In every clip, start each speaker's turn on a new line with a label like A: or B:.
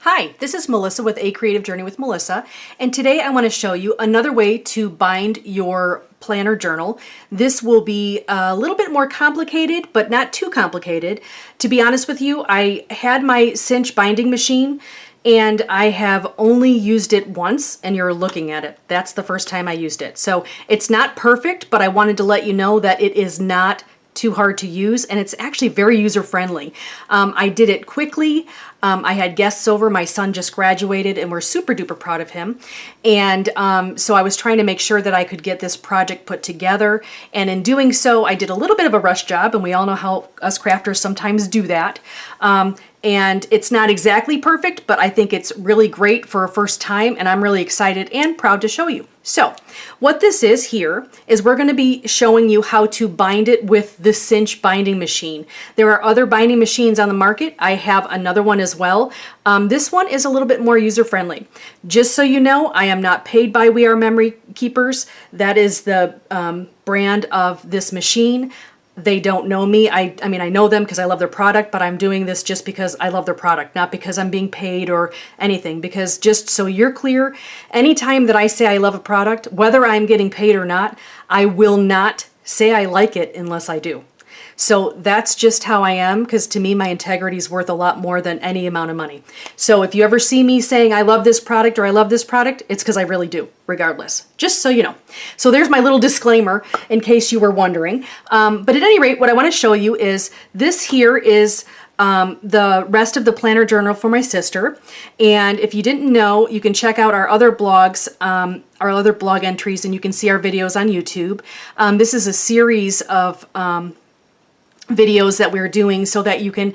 A: Hi, this is Melissa with A Creative Journey with Melissa, and today I want to show you another way to bind your planner journal. This will be a little bit more complicated, but not too complicated. To be honest with you, I had my Cinch binding machine and I have only used it once, and you're looking at it. That's the first time I used it. So it's not perfect, but I wanted to let you know that it is not too hard to use, and it's actually very user-friendly. I did it quickly. I had guests over. My son just graduated and we're super duper proud of him. And so I was trying to make sure that I could get this project put together. And in doing so, I did a little bit of a rush job, and we all know how us crafters sometimes do that. And it's not exactly perfect, but I think it's really great for a first time, and I'm really excited and proud to show you. So what this is here is we're going to be showing you how to bind it with the Cinch binding machine. There are other binding machines on the market. I have another one as well. This one is a little bit more user-friendly. Just so you know, I am not paid by We Are Memory Keepers. That is the brand of this machine. They don't know me. I mean, I know them because I love their product, but I'm doing this just because I love their product, not because I'm being paid or anything. Because just so you're clear, anytime that I say I love a product, whether I'm getting paid or not, I will not say I like it unless I do. So that's just how I am, because to me, my integrity is worth a lot more than any amount of money. So if you ever see me saying I love this product or I love this product, it's because I really do, regardless. Just so you know. So there's my little disclaimer in case you were wondering. But at any rate, what I want to show you is this here is the rest of the planner journal for my sister. And if you didn't know, you can check out our other blogs, our other blog entries, and you can see our videos on YouTube. This is a series of videos that we're doing so that you can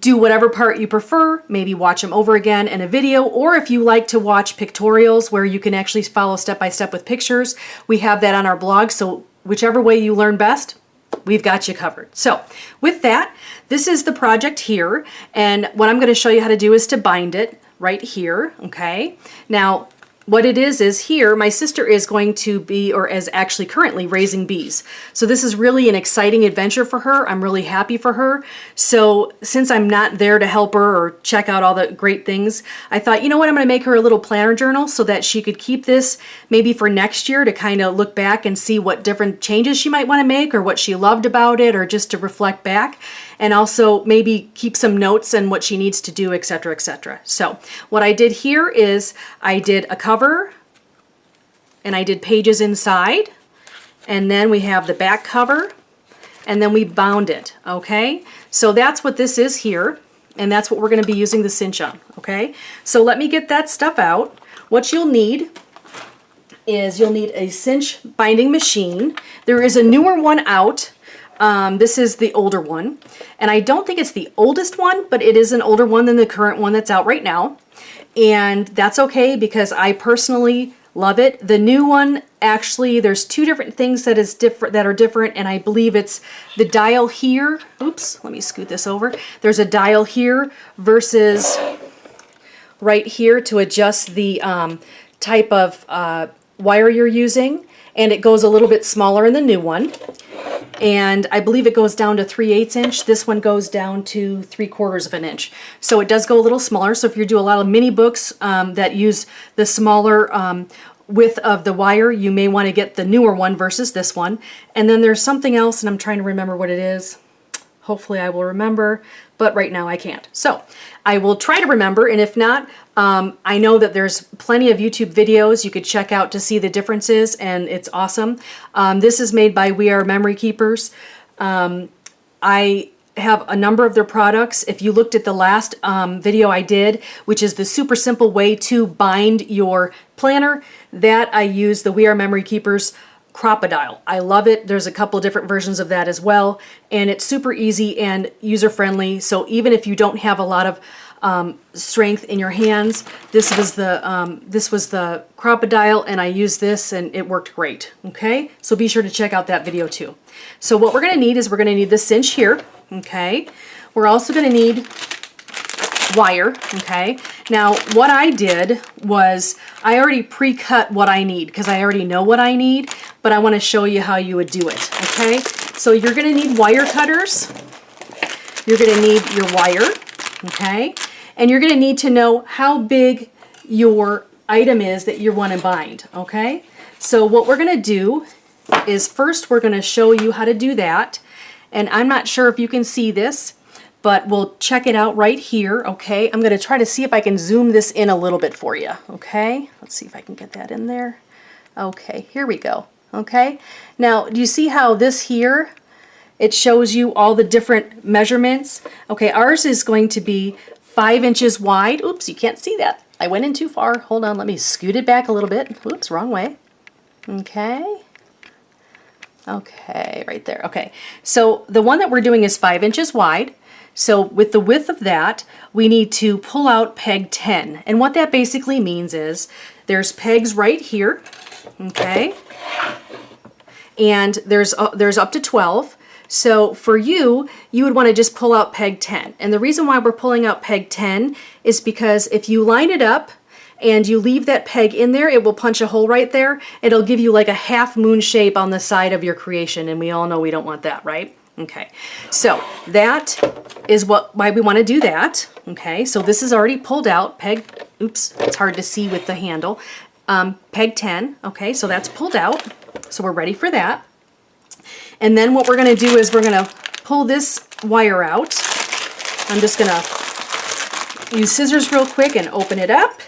A: do whatever part you prefer, maybe watch them over again in a video, or if you like to watch pictorials where you can actually follow step by step with pictures, we have that on our blog. So whichever way you learn best, we've got you covered. So with that, this is the project here, and what I'm going to show you how to do is to bind it right here. Okay, now what it is here, my sister is going to be, or is actually currently raising bees. So this is really an exciting adventure for her. I'm really happy for her. So since I'm not there to help her or check out all the great things, I thought, you know what, I'm going to make her a little planner journal so that she could keep this maybe for next year to kind of look back and see what different changes she might want to make or what she loved about it, or just to reflect back, and also maybe keep some notes on what she needs to do, etc., etc. So what I did here is I did a cover, and I did pages inside, and then we have the back cover, and then we bound it. Okay, so that's what this is here, and that's what we're going to be using the cinch on. Okay, so let me get that stuff out. What you'll need is you'll need a cinch binding machine. There is a newer one out. This is the older one, and I don't think it's the oldest one, but it is an older one than the current one that's out right now, and that's okay because I personally love it. The new one, actually, there's two different things that are different, and I believe it's the dial here. Oops, let me scoot this over. There's a dial here versus right here to adjust the type of wire you're using, and it goes a little bit smaller in the new one. And I believe it goes down to 3/8 inch. This one goes down to 3/4 of an inch. So it does go a little smaller. So if you do a lot of mini books that use the smaller width of the wire, you may want to get the newer one versus this one. And then there's something else, and I'm trying to remember what it is. Hopefully I will remember, but right now I can't. So I will try to remember, and if not, I know that there's plenty of YouTube videos you could check out to see the differences, and it's awesome. This is made by We Are Memory Keepers. I have a number of their products. If you looked at the last video I did, which is the super simple way to bind your planner, that I use the We Are Memory Keepers Crocodile. I love it. There's a couple of different versions of that as well, and it's super easy and user-friendly. So even if you don't have a lot of strength in your hands, this was the Crocodile, and I used this and it worked great. Okay, so be sure to check out that video too. So what we're going to need is we're going to need the cinch here. Okay, we're also going to need wire. Okay, now what I did was I already pre-cut what I need because I already know what I need, but I want to show you how you would do it. Okay, so you're going to need wire cutters. You're going to need your wire. Okay, And you're going to need to know how big your item is that you want to bind, okay? So what we're going to do is first we're going to show you how to do that. And I'm not sure if you can see this, but we'll check it out right here, okay? I'm going to try to see if I can zoom this in a little bit for you, okay? Let's see if I can get that in there. Okay, here we go, okay? Now, do you see how this here, it shows you all the different measurements? Okay, ours is going to be 5 inches wide. Oops, you can't see that. I went in too far. Hold on, let me scoot it back a little bit. Oops, wrong way. Okay. Okay, right there. Okay, so the one that we're doing is 5 inches wide. So with the width of that, we need to pull out peg 10. And what that basically means is there's pegs right here, okay? And there's up to 12. So for you, you would want to just pull out peg 10. And the reason why we're pulling out peg 10 is because if you line it up and you leave that peg in there, it will punch a hole right there. It'll give you like a half moon shape on the side of your creation, and we all know we don't want that, right? Okay, so that is why we want to do that. Okay, so this is already pulled out, peg, oops, it's hard to see with the handle, peg 10, okay, so that's pulled out, so we're ready for that. And then what we're going to do is we're going to pull this wire out. I'm just going to use scissors real quick and open it up.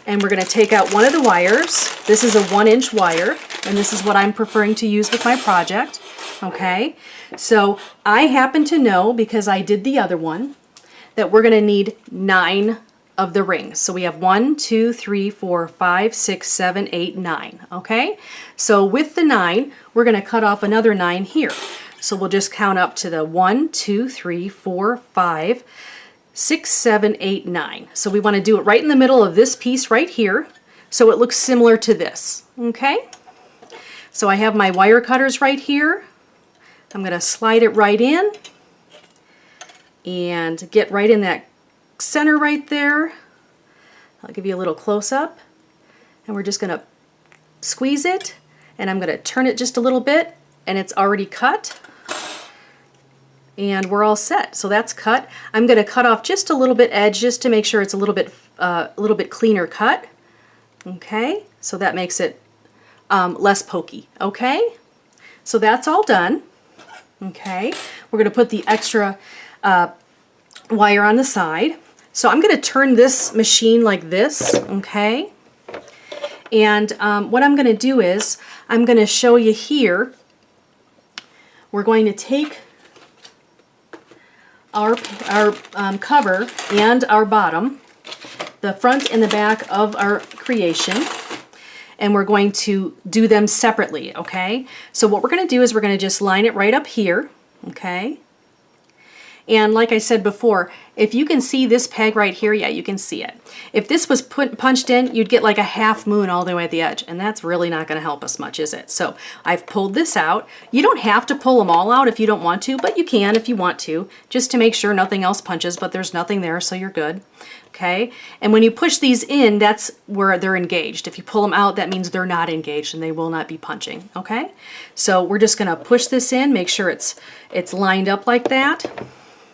A: And we're going to take out one of the wires. This is a 1-inch wire, and this is what I'm preferring to use with my project. Okay, so I happen to know, because I did the other one, that we're going to need 9 of the rings. So we have 1, 2, 3, 4, 5, 6, 7, 8, 9. Okay, so with the 9, we're going to cut off another 9 here. So we'll just count up to the 1, 2, 3, 4, 5, 6, 7, 8, 9. So we want to do it right in the middle of this piece right here, so it looks similar to this. Okay, so I have my wire cutters right here. I'm going to slide it right in and get right in that center right there. I'll give you a little close-up, and we're just going to squeeze it, and I'm going to turn it just a little bit, and it's already cut, and we're all set. So that's cut. I'm going to cut off just a little bit edge just to make sure it's a little bit cleaner cut. Okay, so that makes it less pokey. Okay, so that's all done. Okay, we're going to put the extra wire on the side. So I'm going to turn this machine like this, okay? And what I'm going to do is I'm going to show you here. We're going to take our cover and our bottom, the front and the back of our creation, and we're going to do them separately, okay? So what we're going to do is we're going to just line it right up here, okay? And like I said before, if you can see this peg right here, yeah, you can see it. If this was punched in, you'd get like a half moon all the way at the edge, and that's really not going to help us much, is it? So I've pulled this out. You don't have to pull them all out if you don't want to, but you can if you want to, just to make sure nothing else punches, but there's nothing there, so you're good. Okay, and when you push these in, that's where they're engaged. If you pull them out, that means they're not engaged and they will not be punching. Okay, so we're just going to push this in, make sure it's lined up like that.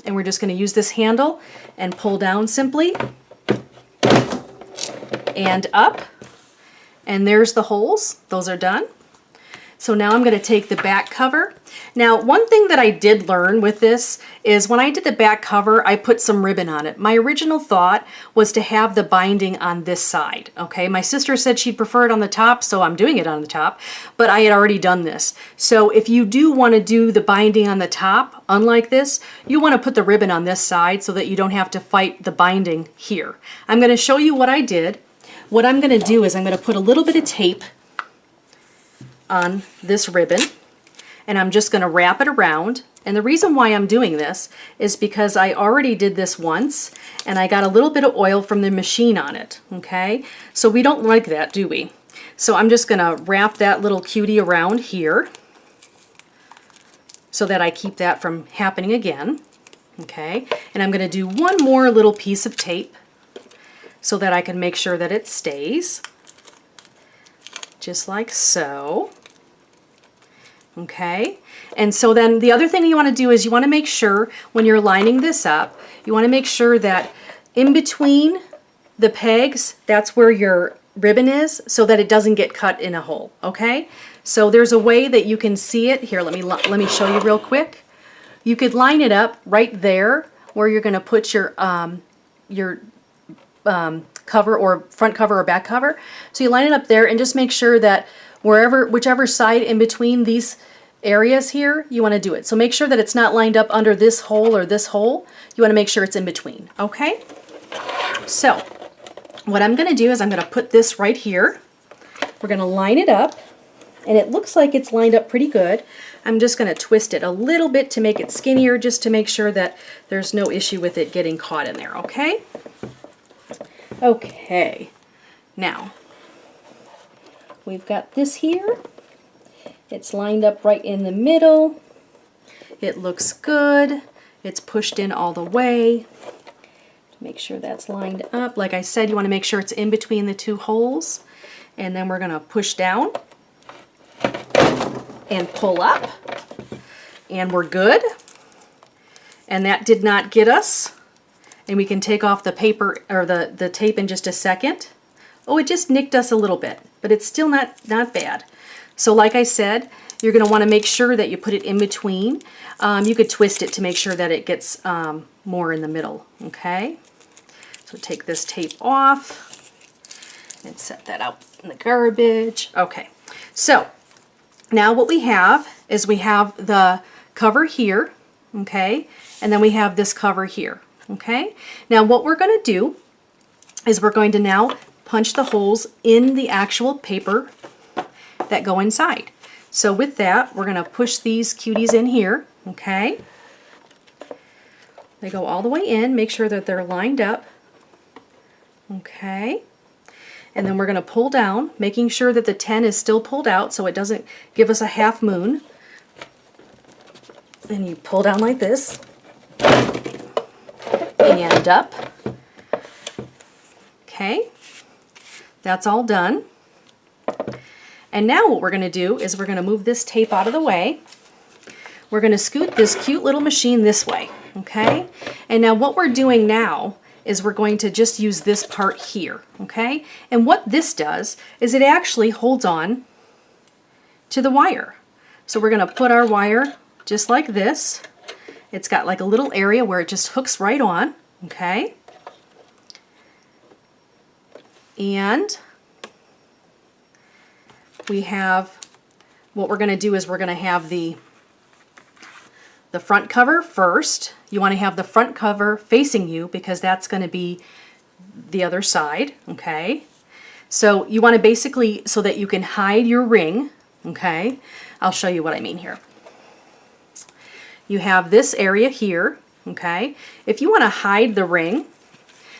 A: And we're just going to use this handle and pull down simply and up, and there's the holes. Those are done. So now I'm going to take the back cover. Now, one thing that I did learn with this is when I did the back cover, I put some ribbon on it. My original thought was to have the binding on this side. Okay, my sister said she'd prefer it on the top, so I'm doing it on the top, but I had already done this. So if you do want to do the binding on the top, unlike this, you want to put the ribbon on this side so that you don't have to fight the binding here. I'm going to show you what I did. What I'm going to do is I'm going to put a little bit of tape on this ribbon, and I'm just going to wrap it around. And the reason why I'm doing this is because I already did this once and I got a little bit of oil from the machine on it. Okay, so we don't like that, do we? So I'm just going to wrap that little cutie around here so that I keep that from happening again. Okay, and I'm going to do one more little piece of tape so that I can make sure that it stays. Just like so. Okay, and so then the other thing you want to do is you want to make sure when you're lining this up, you want to make sure that in between the pegs, that's where your ribbon is, so that it doesn't get cut in a hole. Okay, so there's a way that you can see it here. Let me show you real quick. You could line it up right there where you're going to put your cover, or front cover or back cover. So you line it up there and just make sure that whichever side in between these areas here, you want to do it. So make sure that it's not lined up under this hole or this hole. You want to make sure it's in between. Okay? So what I'm going to do is I'm going to put this right here. We're going to line it up, and it looks like it's lined up pretty good. I'm just going to twist it a little bit to make it skinnier, just to make sure that there's no issue with it getting caught in there. Okay? Okay. Now, we've got this here. It's lined up right in the middle. It looks good. It's pushed in all the way. Make sure that's lined up. Like I said, you want to make sure it's in between the two holes. And then we're going to push down and pull up. And we're good. And that did not get us. And we can take off the paper, or the tape, in just a second. Oh, it just nicked us a little bit, but it's still not bad. So like I said, you're going to want to make sure that you put it in between. You could twist it to make sure that it gets more in the middle. Okay, so take this tape off and set that out in the garbage. Okay, so now what we have is we have the cover here, okay, and then we have this cover here. Okay, now what we're going to do is we're going to now punch the holes in the actual paper that go inside. So with that, we're going to push these cuties in here. Okay, they go all the way in. Make sure that they're lined up. Okay, and then we're going to pull down, making sure that the 10 is still pulled out so it doesn't give us a half moon. And you pull down like this. And you end up. Okay, that's all done. And now what we're going to do is we're going to move this tape out of the way. We're going to scoot this cute little machine this way. Okay, and now what we're doing now is we're going to just use this part here. Okay, and what this does is it actually holds on to the wire. So we're going to put our wire just like this. It's got like a little area where it just hooks right on, okay? And we have, what we're going to do is we're going to have the front cover first. You want to have the front cover facing you because that's going to be the other side, okay? So you want to basically, so that you can hide your ring, okay? I'll show you what I mean here. You have this area here, okay? If you want to hide the ring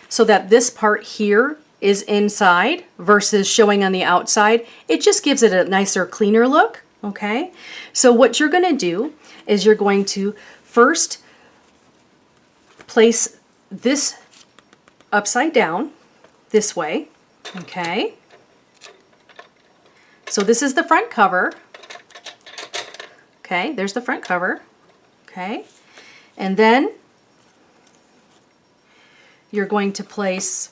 A: so that this part here is inside versus showing on the outside, it just gives it a nicer, cleaner look, okay? So what you're going to do is you're going to first place this upside down this way, okay? So this is the front cover. Okay, there's the front cover. Okay, and then you're going to place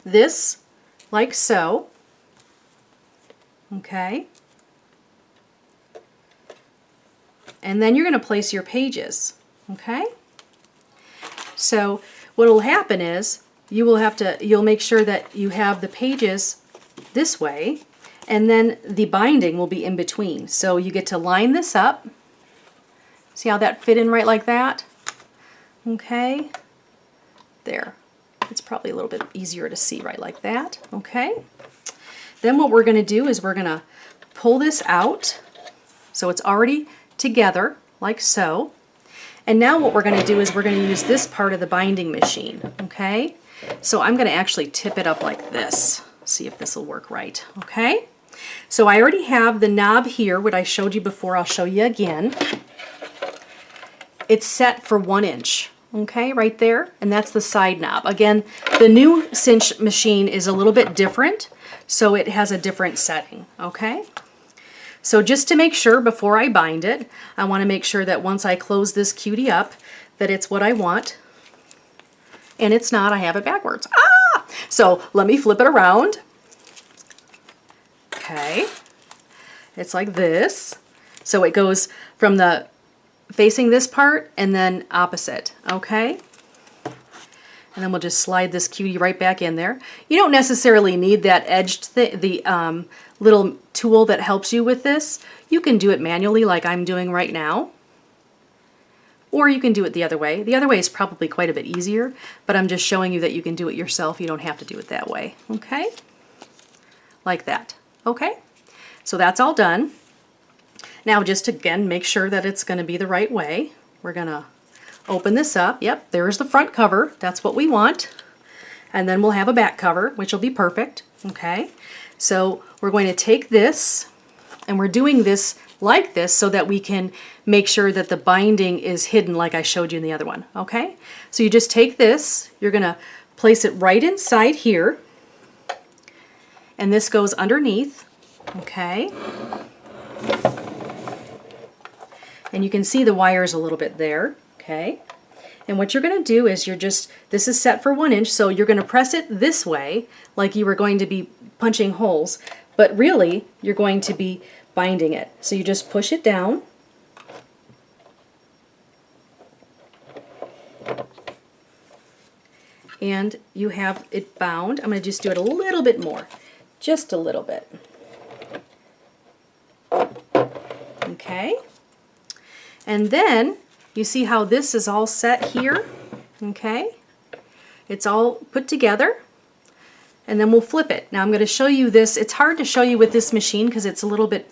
A: this like so. Okay, and then you're going to place your pages. Okay, so what will happen is you'll make sure that you have the pages this way, and then the binding will be in between. So you get to line this up. See how that fit in right like that? Okay, there. It's probably a little bit easier to see right like that. Okay, then what we're going to do is we're going to pull this out so it's already together like so. And now what we're going to do is we're going to use this part of the binding machine. Okay, so I'm going to actually tip it up like this. See if this will work right. Okay, so I already have the knob here, what I showed you before. I'll show you again. It's set for 1 inch. Okay, right there, and that's the side knob. Again, the new cinch machine is a little bit different. so it has a different setting, okay? So just to make sure before I bind it, I want to make sure that once I close this cutie up, that it's what I want. And it's not, I have it backwards. Ah! So let me flip it around. Okay. It's like this. So it goes from the facing this part and then opposite, okay? And then we'll just slide this cutie right back in there. You don't necessarily need that edged little tool that helps you with this. You can do it manually like I'm doing right now. Or you can do it the other way. The other way is probably quite a bit easier, but I'm just showing you that you can do it yourself. You don't have to do it that way, okay? Like that, okay? So that's all done. Now just again, make sure that it's going to be the right way. We're going to open this up. Yep, there's the front cover. That's what we want. And then we'll have a back cover, which will be perfect, okay? So we're going to take this, and we're doing this like this so that we can make sure that the binding is hidden like I showed you in the other one, okay? So you just take this, you're going to place it right inside here, and this goes underneath, okay? And you can see the wires a little bit there, okay? And what you're going to do is this is set for 1 inch, so you're going to press it this way like you were going to be punching holes, but really you're going to be binding it. So you just push it down, and you have it bound. I'm going to just do it a little bit more, just a little bit. Okay, and then you see how this is all set here, okay? It's all put together, and then we'll flip it. Now I'm going to show you this. It's hard to show you with this machine because it's a little bit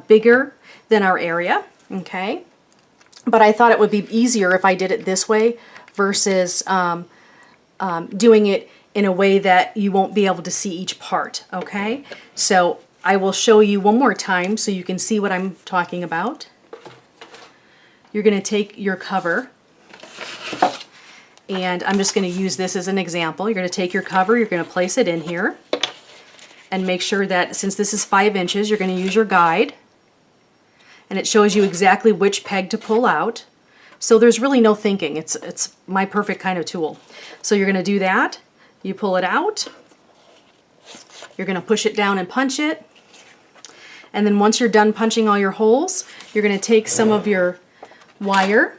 A: bigger than our area, okay? But I thought it would be easier if I did it this way versus doing it in a way that you won't be able to see each part, okay? So I will show you one more time so you can see what I'm talking about. You're going to take your cover, and I'm just going to use this as an example. You're going to take your cover, you're going to place it in here, and make sure that since this is 5 inches, you're going to use your guide, and it shows you exactly which peg to pull out. So there's really no thinking. It's my perfect kind of tool. So you're going to do that. You pull it out. You're going to push it down and punch it. And then once you're done punching all your holes, you're going to take some of your wire.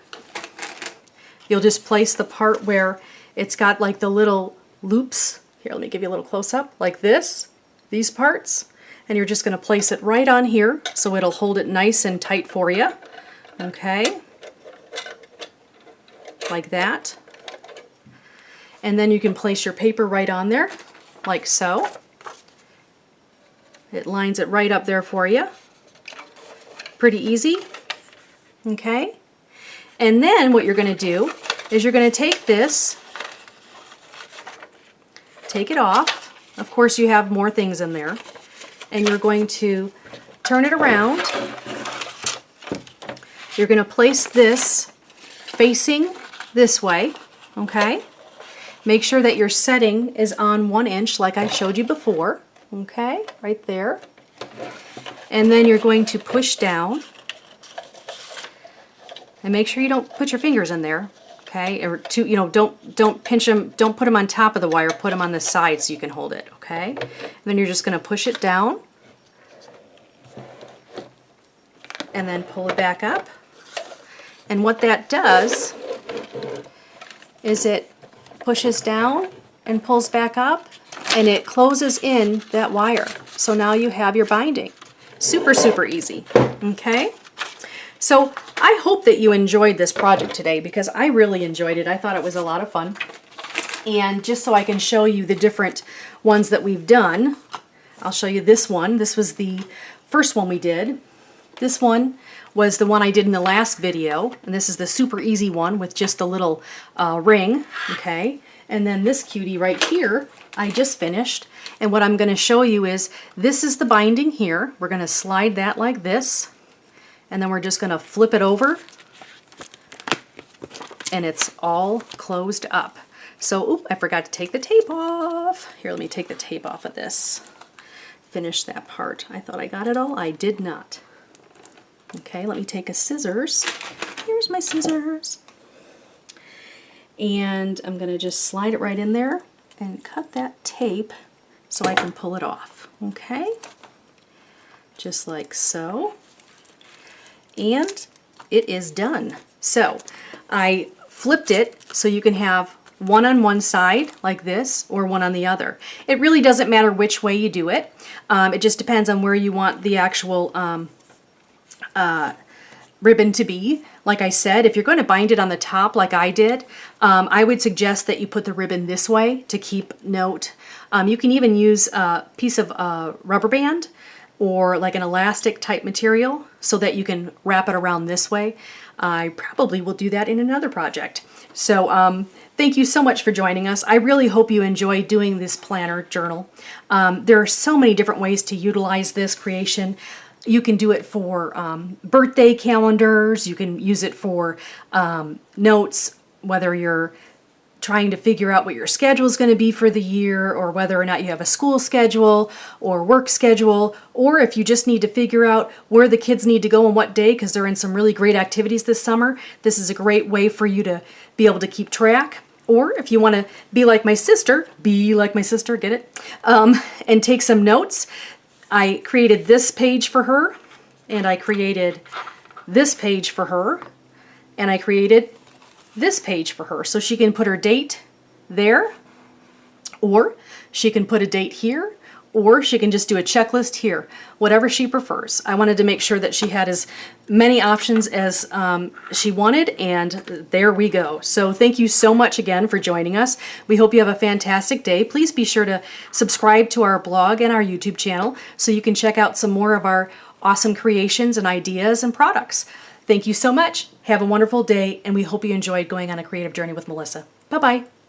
A: You'll just place the part where it's got like the little loops. Here, let me give you a little close-up, like this, these parts. And you're just going to place it right on here so it'll hold it nice and tight for you. Okay, like that. And then you can place your paper right on there, like so. It lines it right up there for you. Pretty easy. Okay. And then what you're going to do is you're going to take this, take it off. Of course you have more things in there. And you're going to turn it around. You're going to place this facing this way. Okay. Make sure that your setting is on 1 inch like I showed you before. Okay, right there. And then you're going to push down. And make sure you don't put your fingers in there, okay? Or don't pinch them, don't put them on top of the wire, put them on the side so you can hold it, okay? And then you're just going to push it down. And then pull it back up. And what that does is it pushes down and pulls back up, and it closes in that wire. So now you have your binding. Super, super easy, okay? So I hope that you enjoyed this project today because I really enjoyed it. I thought it was a lot of fun. And just so I can show you the different ones that we've done, I'll show you this one. This was the first one we did. This one was the one I did in the last video, and this is the super easy one with just a little ring, okay? And then this cutie right here, I just finished. And what I'm going to show you is, this is the binding here. We're going to slide that like this, and then we're just going to flip it over, and it's all closed up. So, oop, I forgot to take the tape off. Here, let me take the tape off of this. finish that part. I thought I got it all. I did not. Okay, let me take a scissors. Here's my scissors. And I'm going to just slide it right in there and cut that tape so I can pull it off. Okay, just like so. And it is done. So I flipped it so you can have one on one side like this or one on the other. It really doesn't matter which way you do it. It just depends on where you want the actual ribbon to be. Like I said, if you're going to bind it on the top like I did, I would suggest that you put the ribbon this way to keep note. You can even use a piece of rubber band or like an elastic type material so that you can wrap it around this way. I probably will do that in another project. So thank you so much for joining us. I really hope you enjoy doing this planner journal. There are so many different ways to utilize this creation. You can do it for birthday calendars. You can use it for notes, whether you're trying to figure out what your schedule is going to be for the year, or whether or not you have a school schedule or work schedule, or if you just need to figure out where the kids need to go on what day because they're in some really great activities this summer. This is a great way for you to be able to keep track. Or if you want to be like my sister, get it? And take some notes. I created this page for her, and I created this page for her, and I created this page for her. So she can put her date there, or she can put a date here, or she can just do a checklist here, whatever she prefers. I wanted to make sure that she had as many options as she wanted, and there we go. So thank you so much again for joining us. We hope you have a fantastic day. Please be sure to subscribe to our blog and our YouTube channel so you can check out some more of our awesome creations and ideas and products. Thank you so much. Have a wonderful day, and we hope you enjoyed going on a creative journey with Melissa. Bye-bye.